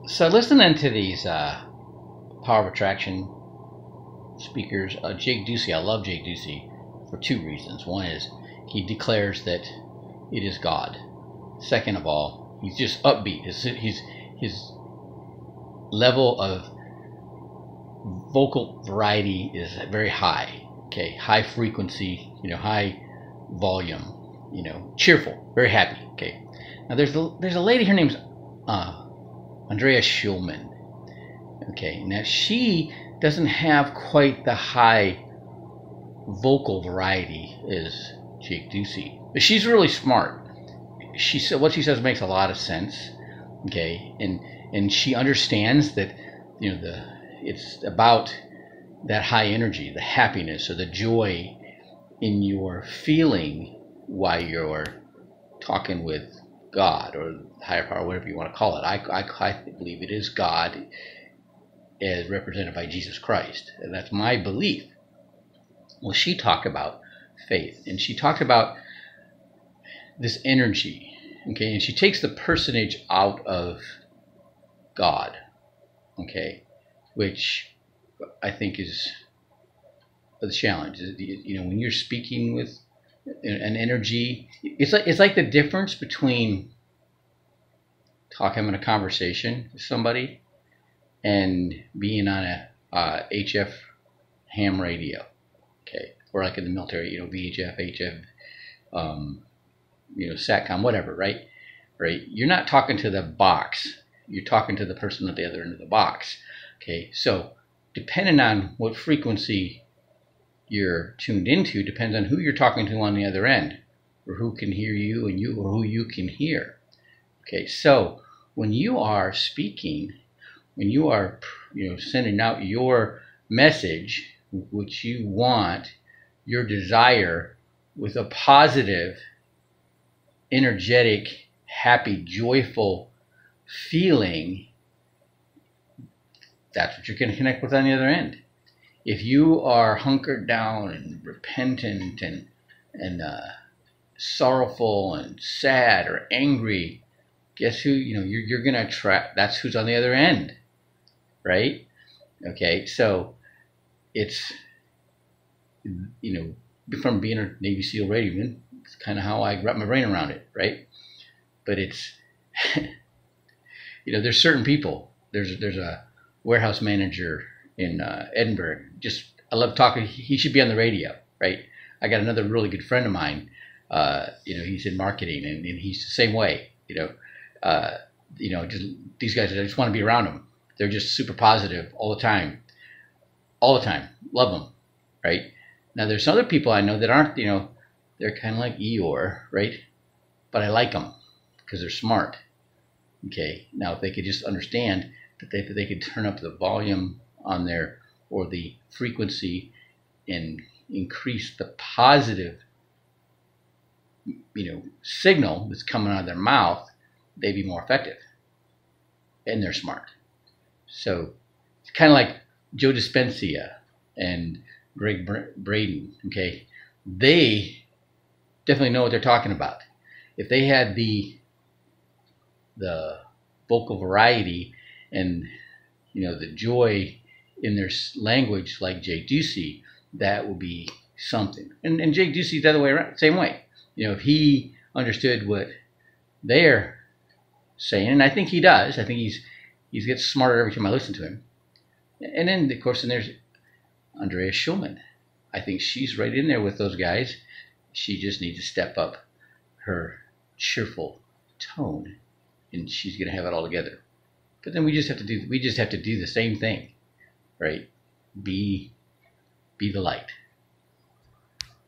So listening to these power of attraction speakers, Jake Ducey, I love Jake Ducey for two reasons. One is he declares that it is God. Second of all, he's just upbeat. His level of vocal variety is very high. Okay, high frequency, high volume, cheerful, very happy. Okay, now there's a lady. Her name's Andrea Schulman. Okay, now she doesn't have quite the high vocal variety as Jake Ducey, but she's really smart. She said what she says makes a lot of sense. Okay, and she understands that it's about that high energy, the happiness or the joy in your feeling while you're talking with God or higher power, whatever you want to call it. I believe it is God as represented by Jesus Christ, and that's my belief. Well, she talked about faith, and she talked about this energy, okay, and she takes the personage out of God, okay, which I think is the challenge. When you're speaking with an energy, it's like the difference between having a conversation with somebody and being on a HF ham radio, okay, or like in the military, VHF, HF, SATCOM, whatever, right? You're not talking to the box. You're talking to the person at the other end of the box. Okay, so depending on what frequency you're tuned into depends on who you're talking to on the other end, or who can hear you and or who you can hear. Okay, so when you are speaking, when you are sending out your message, which you want, your desire, with a positive, energetic, happy, joyful feeling, that's what you're going to connect with on the other end. If you are hunkered down and repentant and sorrowful and sad or angry, guess who you're going to attract? That's who's on the other end, right? Okay, so it's from being a Navy SEAL radioman, it's kind of how I wrap my brain around it, right? But it's there's certain people. There's a warehouse manager in Edinburgh. I love talking. He should be on the radio, right? I got another really good friend of mine. He's in marketing, and he's the same way. Just these guys. I just want to be around them. They're just super positive all the time. Love them, right? Now there's other people I know that aren't. They're kind of like Eeyore, right? But I like them because they're smart. Okay. Now if they could just understand that they could turn up the volume on their, or the frequency, and increase the positive signal that's coming out of their mouth, they'd be more effective, and they're smart. So it's kind of like Joe Dispenza and Greg Braden. Okay, they definitely know what they're talking about. If they had the vocal variety and the joy in their language like Jake Ducey, that would be something. And Jake Ducey's the other way around, same way. If he understood what they're saying, and I think he does. I think he gets smarter every time I listen to him. And then of course, there's Andrea Schulman. I think she's right in there with those guys. She just needs to step up her cheerful tone, and she's going to have it all together. But then we just have to do the same thing, right? Be the light.